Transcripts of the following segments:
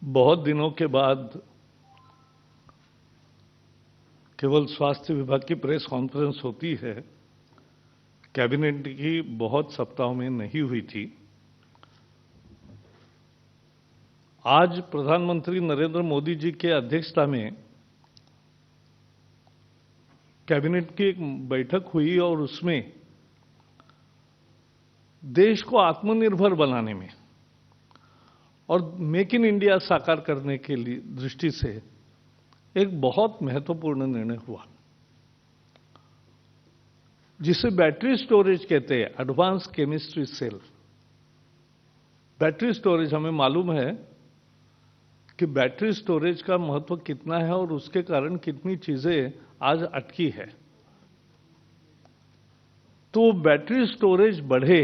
बहुत दिनों के बाद केवल स्वास्थ्य विभाग की प्रेस कॉन्फ्रेंस होती है। कैबिनेट की बहुत सप्ताहों में नहीं हुई थी। आज प्रधानमंत्री नरेंद्र मोदी जी के अध्यक्षता में कैबिनेट की एक बैठक हुई और उसमें देश को आत्मनिर्भर बनाने में और मेक इन इंडिया साकार करने के लिए दृष्टि से एक बहुत महत्वपूर्ण निर्णय हुआ, जिसे बैटरी स्टोरेज कहते हैं, advance chemistry cell. Battery storage, हमें मालूम है कि बैटरी स्टोरेज का महत्व कितना है और उसके कारण कितनी चीजें आज अटकी है। तो बैटरी स्टोरेज बढ़े।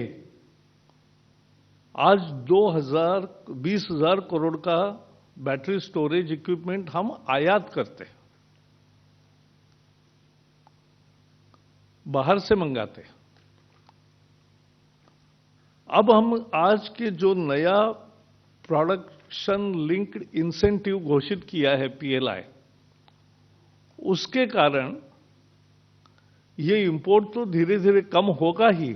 आज 20,000 करोड़ का बैटरी स्टोरेज इक्विपमेंट हम आयात करते हैं, बाहर से मंगाते हैं। अब हम आज के जो नया प्रोडक्शन लिंक्ड इंसेंटिव घोषित किया है, पीएलआई, उसके कारण ये इंपोर्ट तो धीरे धीरे कम होगा ही।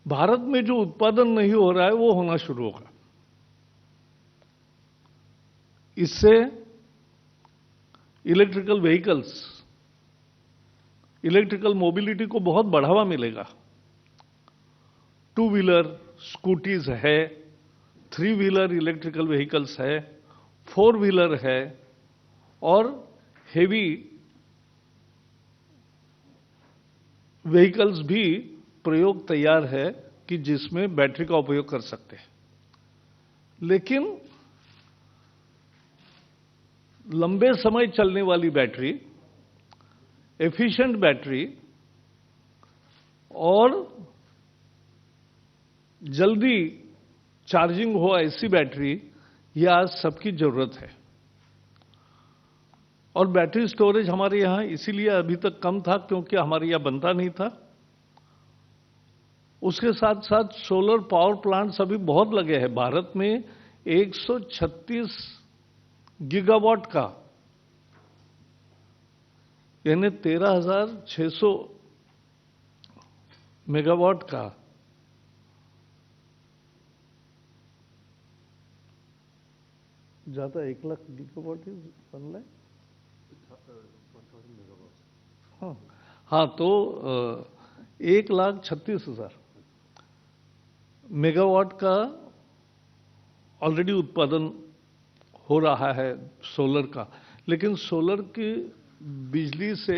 भारत में जो उत्पादन नहीं हो रहा है वो होना शुरू होगा। इससे इलेक्ट्रिकल व्हीकल्स, इलेक्ट्रिकल मोबिलिटी को बहुत बढ़ावा मिलेगा। 2 व्हीलर स्कूटीज है, 3 व्हीलर इलेक्ट्रिकल व्हीकल्स है, 4 व्हीलर है और हेवी व्हीकल्स भी प्रयोग तैयार है कि जिसमें बैटरी का उपयोग कर सकते हैं। लेकिन लंबे समय चलने वाली बैटरी, एफिशिएंट बैटरी और जल्दी चार्जिंग हो ऐसी बैटरी, यह आज सबकी जरूरत है। और बैटरी स्टोरेज हमारे यहां इसीलिए अभी तक कम था क्योंकि हमारे यहां बनता नहीं था। उसके साथ साथ सोलर पावर प्लांट्स अभी बहुत लगे हैं। भारत में 136 गीगावाट का, यानी 13,600 मेगावाट का ज्यादा 1 लाख गीगावाट ही बन रहा है। हाँ, तो 1,36,000 मेगावाट का ऑलरेडी उत्पादन हो रहा है सोलर का। लेकिन सोलर की बिजली से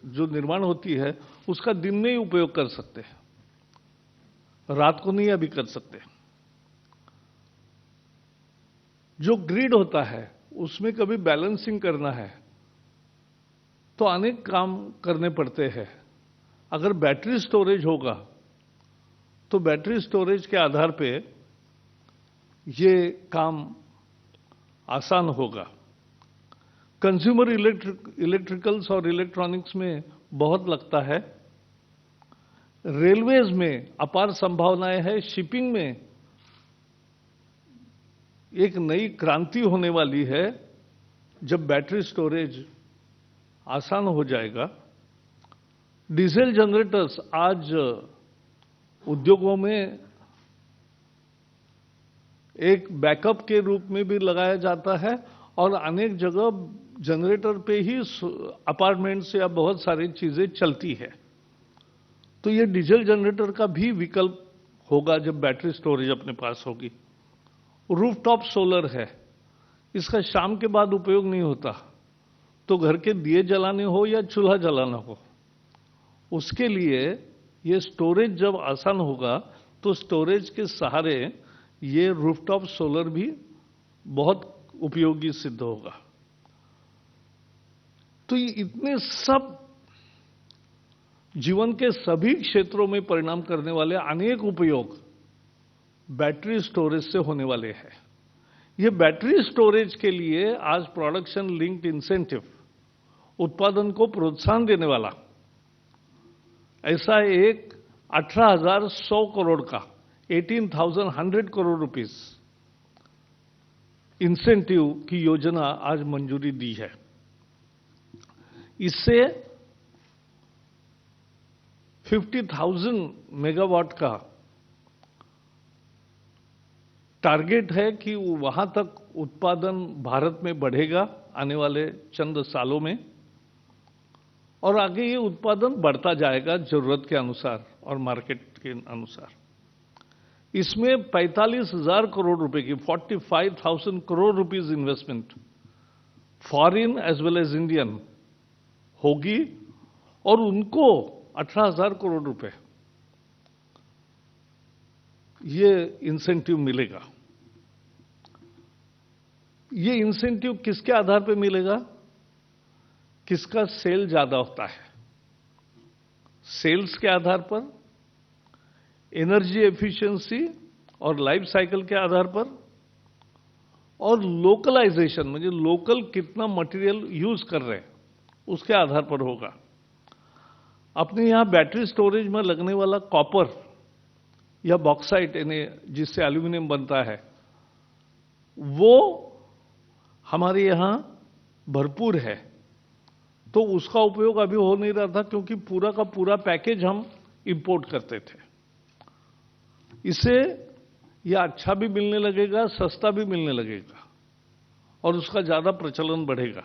जो निर्माण होती है उसका दिन में ही उपयोग कर सकते हैं, रात को नहीं अभी कर सकते। जो ग्रिड होता है उसमें कभी बैलेंसिंग करना है तो अनेक काम करने पड़ते हैं। अगर बैटरी स्टोरेज होगा तो बैटरी स्टोरेज के आधार पे ये काम आसान होगा। कंज्यूमर इलेक्ट्रिकल्स और इलेक्ट्रॉनिक्स में बहुत लगता है। रेलवेज में अपार संभावनाएं हैं। शिपिंग में एक नई क्रांति होने वाली है जब बैटरी स्टोरेज आसान हो जाएगा। डीजल जनरेटर्स आज उद्योगों में एक बैकअप के रूप में भी लगाया जाता है और अनेक जगह जनरेटर पे ही अपार्टमेंट्स या बहुत सारी चीजें चलती है। तो ये डीजल जनरेटर का भी विकल्प होगा जब बैटरी स्टोरेज अपने पास होगी। रूफटॉप सोलर है, इसका शाम के बाद उपयोग नहीं होता, तो घर के दिए जलाने हो या चूल्हा जलाना हो, उसके लिए ये स्टोरेज जब आसान होगा तो स्टोरेज के सहारे ये रूफटॉप सोलर भी बहुत उपयोगी सिद्ध होगा। तो ये इतने सब जीवन के सभी क्षेत्रों में परिणाम करने वाले अनेक उपयोग बैटरी स्टोरेज से होने वाले हैं। ये बैटरी स्टोरेज के लिए आज प्रोडक्शन लिंक्ड इंसेंटिव, उत्पादन को प्रोत्साहन देने वाला ऐसा एक 18,100 करोड़ का 18,100 करोड़ रुपीस इंसेंटिव की योजना आज मंजूरी दी है। इससे 50,000 मेगावाट का टारगेट है कि वहां तक उत्पादन भारत में बढ़ेगा आने वाले चंद सालों में, और आगे ये उत्पादन बढ़ता जाएगा जरूरत के अनुसार और मार्केट के अनुसार। इसमें 45,000 करोड़ रुपए की 45,000 crore rupees investment foreign as well as Indian होगी, और उनको 18,000 करोड़ रुपए ये इंसेंटिव मिलेगा। ये इंसेंटिव किसके आधार पर मिलेगा? किसका सेल ज्यादा होता है, सेल्स के आधार पर, एनर्जी एफिशिएंसी और लाइफ साइकिल के आधार पर, और लोकलाइजेशन म्हणजे लोकल कितना मटेरियल यूज कर रहे हैं उसके आधार पर होगा। अपने यहां बैटरी स्टोरेज में लगने वाला कॉपर या बॉक्साइट यानी जिससे एल्यूमिनियम बनता है, वो हमारे यहां भरपूर है, तो उसका उपयोग अभी हो नहीं रहा था क्योंकि पूरा का पूरा पैकेज हम इंपोर्ट करते थे। इससे यह अच्छा भी मिलने लगेगा, सस्ता भी मिलने लगेगा, और उसका ज्यादा प्रचलन बढ़ेगा।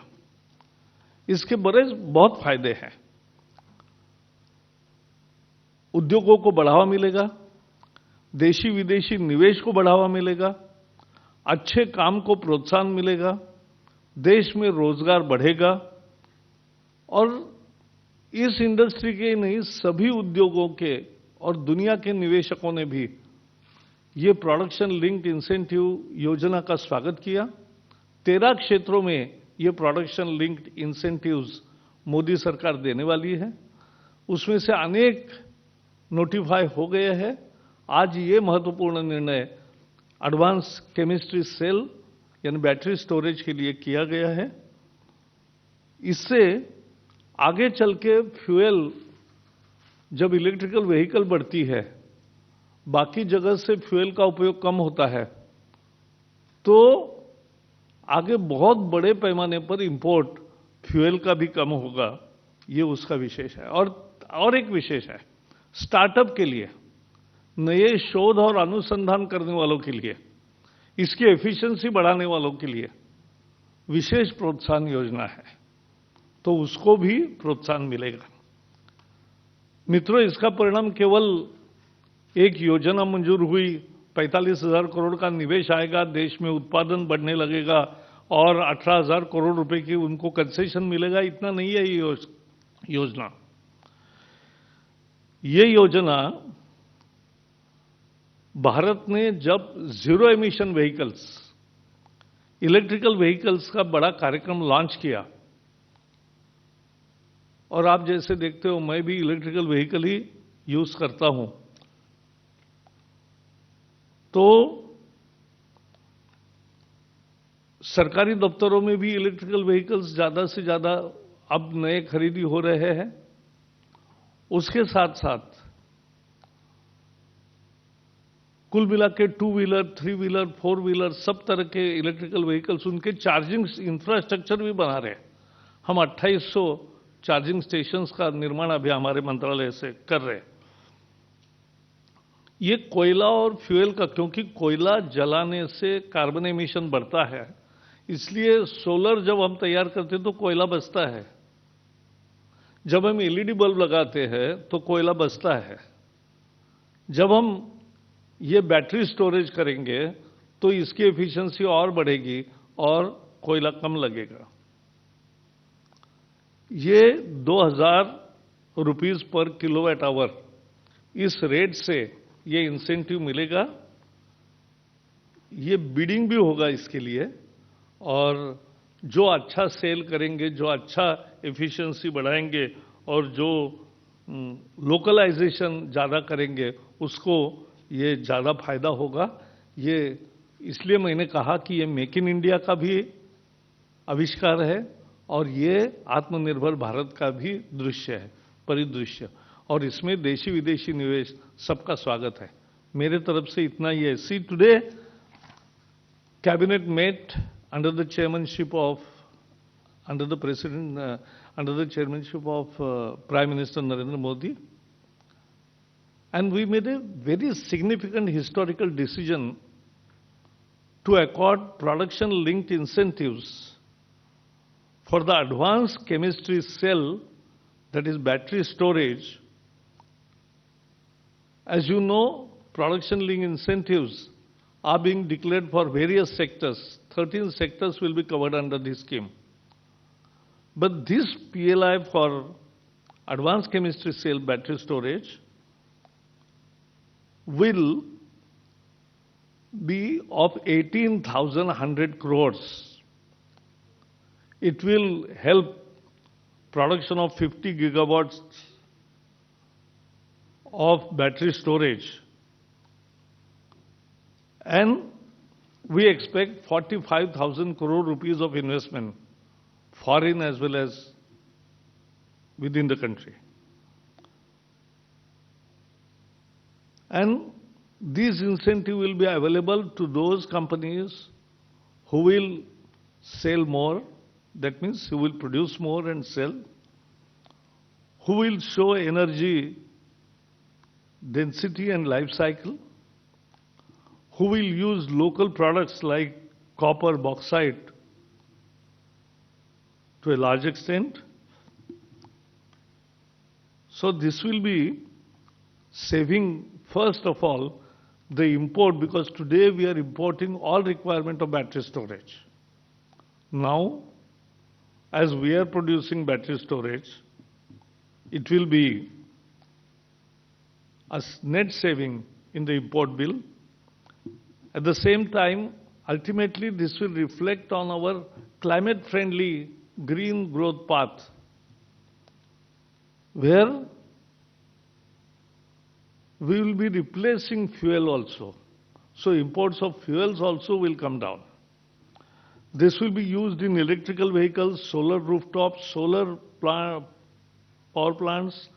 इसके बहुत फायदे हैं। उद्योगों को बढ़ावा मिलेगा, देशी विदेशी निवेश को बढ़ावा मिलेगा, अच्छे काम को प्रोत्साहन मिलेगा, देश में रोजगार बढ़ेगा, और इस इंडस्ट्री के नहीं सभी उद्योगों के और दुनिया के निवेशकों ने भी ये प्रोडक्शन लिंक्ड इंसेंटिव योजना का स्वागत किया। 13 क्षेत्रों में ये प्रोडक्शन लिंक्ड इंसेंटिव्स मोदी सरकार देने वाली है, उसमें से अनेक नोटिफाई हो गए हैं। आज ये महत्वपूर्ण निर्णय एडवांस केमिस्ट्री सेल यानी बैटरी स्टोरेज के लिए किया गया है। इससे आगे चल के फ्यूल, जब इलेक्ट्रिकल व्हीकल बढ़ती है, बाकी जगह से फ्यूल का उपयोग कम होता है, तो आगे बहुत बड़े पैमाने पर इंपोर्ट फ्यूल का भी कम होगा। ये उसका विशेष है। और एक विशेष है स्टार्टअप के लिए, नए शोध और अनुसंधान करने वालों के लिए, इसकी एफिशिएंसी बढ़ाने वालों के लिए विशेष प्रोत्साहन योजना है, तो उसको भी प्रोत्साहन मिलेगा। मित्रों, इसका परिणाम केवल एक योजना मंजूर हुई, 45,000 करोड़ का निवेश आएगा, देश में उत्पादन बढ़ने लगेगा और 18,000 करोड़ रुपए की उनको कंसेशन मिलेगा, इतना नहीं है ये योजना। ये योजना भारत ने जब zero emission vehicles, electrical vehicles का बड़ा कार्यक्रम लॉन्च किया, और आप जैसे देखते हो मैं भी इलेक्ट्रिकल व्हीकल ही यूज करता हूं, तो सरकारी दफ्तरों में भी इलेक्ट्रिकल व्हीकल्स ज्यादा से ज्यादा अब नए खरीदी हो रहे हैं। उसके साथ साथ कुल मिला के 2 व्हीलर, 3 व्हीलर, 4 व्हीलर सब तरह के इलेक्ट्रिकल व्हीकल्स, उनके चार्जिंग इंफ्रास्ट्रक्चर भी बना रहे हैं। हम 2800 चार्जिंग स्टेशंस का निर्माण अभी हमारे मंत्रालय से कर रहे हैं। ये कोयला और फ्यूल का, क्योंकि कोयला जलाने से कार्बन एमिशन बढ़ता है, इसलिए सोलर जब हम तैयार करते हैं तो कोयला बचता है, जब हम एलईडी बल्ब लगाते हैं तो कोयला बचता है, जब हम ये बैटरी स्टोरेज करेंगे तो इसकी एफिशिएंसी और बढ़ेगी और कोयला कम लगेगा। ये 2,000 रुपीस पर किलोवाट आवर इस रेट से ये इंसेंटिव मिलेगा। ये बिडिंग भी होगा इसके लिए, और जो अच्छा सेल करेंगे, जो अच्छा एफिशिएंसी बढ़ाएंगे और जो लोकलाइजेशन ज्यादा करेंगे, उसको ये ज्यादा फायदा होगा। ये इसलिए मैंने कहा कि ये मेक इन इंडिया का भी आविष्कार है और ये आत्मनिर्भर भारत का भी दृश्य है, परिदृश्य, और इसमें देशी विदेशी निवेश सबका स्वागत है। मेरे तरफ से इतना ही है। सी today cabinet met under the chairmanship of, under the president, under the chairmanship of Prime Minister Narendra Modi, and we made a very significant historical decision to accord production-linked incentives for the advanced chemistry cell, that is battery storage. As you know, production-linked incentives are being declared for various sectors. 13 sectors will be covered under this scheme. But this PLI for advanced chemistry cell battery storage will be of 18,100 crores. It will help production of 50 gigawatts of battery storage. And we expect 45,000 crore rupees of investment, foreign as well as within the country. And this incentive will be available to those companies who will sell more, that means who will produce more and sell, who will show energy density and life cycle, who will use local products like copper, bauxite to a large extent. So this will be saving, first of all, the import, because today we are importing all requirement of battery storage. Now, as we are producing battery storage, it will be a net saving in the import bill. At the same time, ultimately this will reflect on our climate-friendly green growth path, where we will be replacing fuel also. So imports of fuels also will come down. This will be used in electrical vehicles, solar rooftops, solar power plants,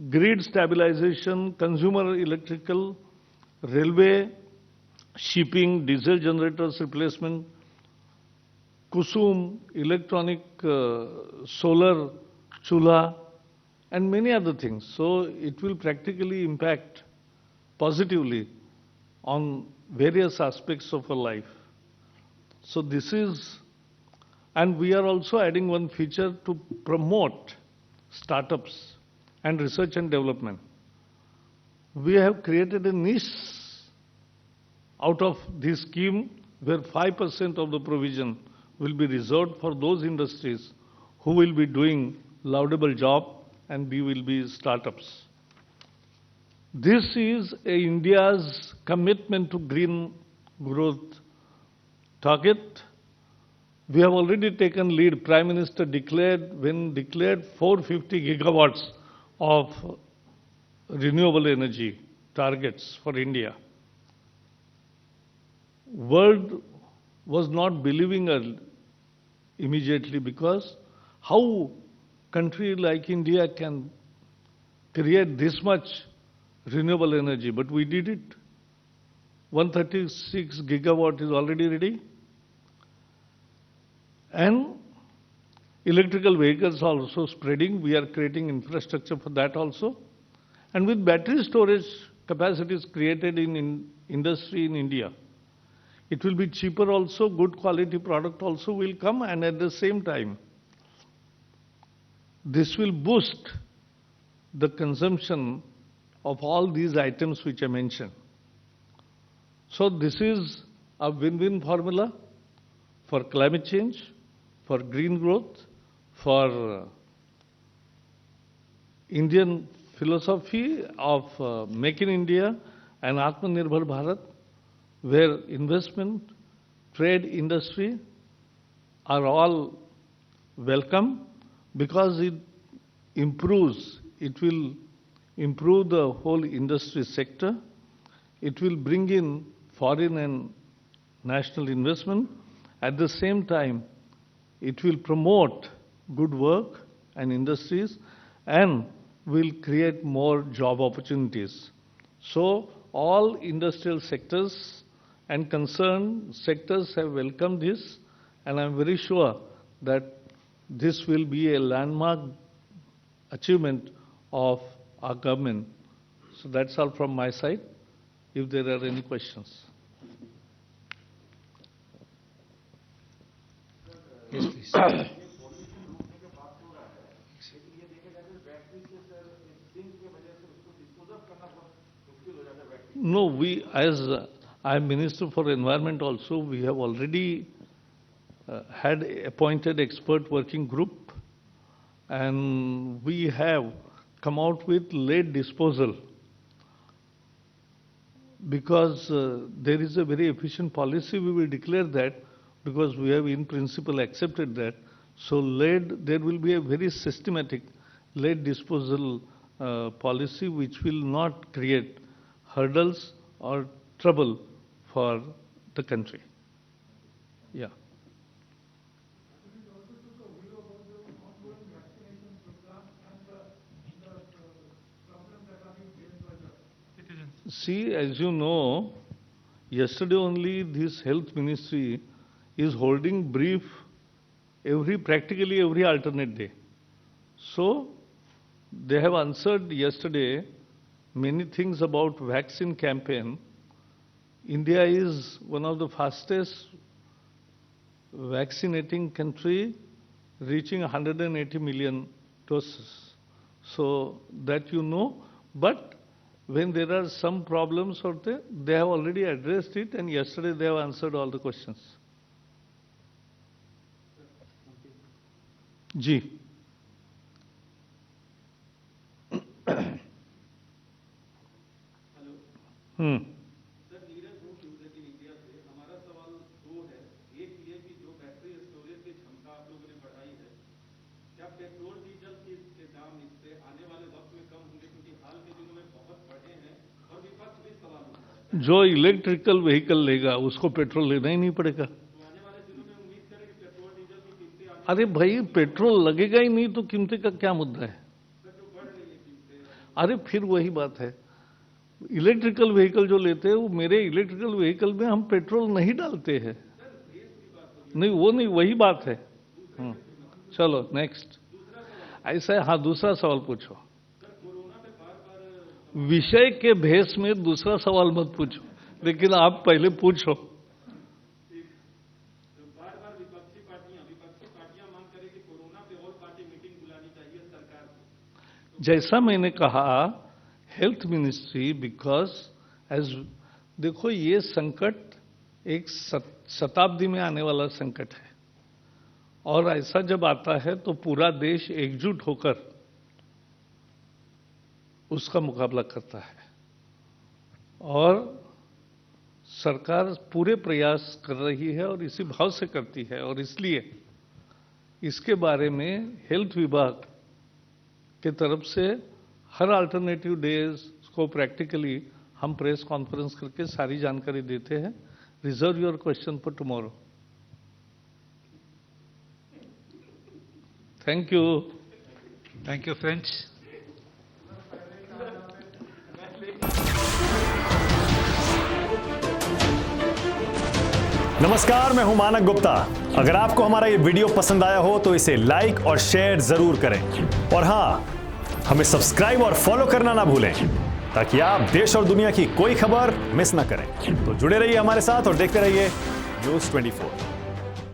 grid stabilization, consumer electrical, railway, shipping, diesel generators replacement, Kusum, electronic solar chula, and many other things. So it will practically impact positively on various aspects of our life. So this is, and we are also adding one feature to promote startups and research and development. We have created a niche out of this scheme where 5% of the provision will be reserved for those industries who will be doing laudable job, and we will be startups. This is India's commitment to green growth target. We have already taken lead. Prime Minister declared 450 gigawatts of renewable energy targets for India. World was not believing us immediately, because how country like India can create this much renewable energy, but we did it. 136 gigawatt is already ready. And electrical vehicles are also spreading. We are creating infrastructure for that also. And with battery storage capacities created in industry in India, it will be cheaper also, good quality product also will come, and at the same time, this will boost the consumption of all these items which I mentioned. So this is a win-win formula for climate change, for green growth, for Indian philosophy of Make in India and Atmanirbhar Bharat, where investment, trade, industry are all welcome, because it will improve the whole industry sector. It will bring in foreign and national investment. At the same time, it will promote good work and industries, and will create more job opportunities. So all industrial sectors and concerned sectors have welcomed this, and I'm very sure that this will be a landmark achievement of our government. So that's all from my side, if there are any questions. Yes, please. No, we, as I am Minister for Environment also, we have already had appointed expert working group, and we have come out with lead disposal, because there is a very efficient policy. We will declare that, because we have in principle accepted that. So lead, there will be a very systematic lead disposal policy which will not create hurdles or trouble for the country. Yeah. See, as you know, yesterday only this health ministry is holding brief practically every alternate day. So they have answered yesterday many things about vaccine campaign. India is one of the fastest vaccinating country, reaching 180 million doses. So that you know, but when there are some problems or they have already addressed it, and yesterday they have answered all the questions. Ji. Sir, Neeraj हो लेकिन India से हमारा सवाल दो है। एक ये कि जो बैटरी स्टोरेज की क्षमता आप लोगों ने बढ़ाई है, क्या पेट्रोल डीजल के दाम इससे आने वाले वक्त में कम होंगे, क्योंकि हाल के दिनों में बहुत बढ़े हैं और विपक्ष भी सवाल उठा रहा है। जो इलेक्ट्रिकल व्हीकल लेगा उसको पेट्रोल लेना ही नहीं पड़ेगा। तो आने वाले दिनों में उम्मीद करें कि पेट्रोल डीजल की कीमतें अरे भाई, पेट्रोल लगेगा ही नहीं तो कीमतें का क्या मुद्दा है? जो बढ़ रही है कीमतें। अरे फिर वही बात है, इलेक्ट्रिकल व्हीकल जो लेते हैं, वो मेरे इलेक्ट्रिकल व्हीकल में हम पेट्रोल नहीं डालते हैं। नहीं, वो नहीं, वही बात है। चलो नेक्स्ट। ऐसा है, हाँ, दूसरा सवाल पूछो। विषय के भेष में दूसरा सवाल मत पूछो, लेकिन आप पहले पूछो। बार-बार विपक्षी पार्टियां मांग करें कि कोरोना पे और पार्टी मीटिंग बुलानी चाहिए सरकार को। जैसा मैंने कहा, हेल्थ मिनिस्ट्री, बिकॉज एज देखो, ये संकट एक शताब्दी में आने वाला संकट है, और ऐसा जब आता है तो पूरा देश एकजुट होकर उसका मुकाबला करता है, और सरकार पूरे प्रयास कर रही है और इसी भाव से करती है। और इसलिए इसके बारे में हेल्थ विभाग के तरफ से हर अल्टरनेटिव डेज को प्रैक्टिकली हम प्रेस कॉन्फ्रेंस करके सारी जानकारी देते हैं। Reserve your question for tomorrow. Thank you. Thank you friends. नमस्कार, मैं हूं मानक गुप्ता। अगर आपको हमारा ये वीडियो पसंद आया हो तो इसे लाइक और शेयर जरूर करें, और हां, हमें सब्सक्राइब और फॉलो करना ना भूलें, ताकि आप देश और दुनिया की कोई खबर मिस ना करें। तो जुड़े रहिए हमारे साथ और देखते रहिए न्यूज़ 24।